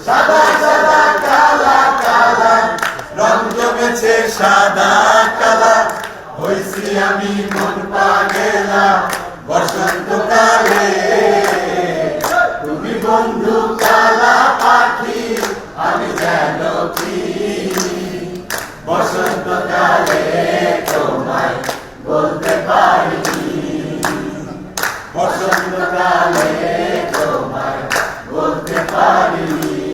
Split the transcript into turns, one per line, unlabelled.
সাদা সাদা কালা কালা রং জমেছে সাদা কালা হইছি আমি মন পাগেলা বসন্তকালে তুমি বন্ধু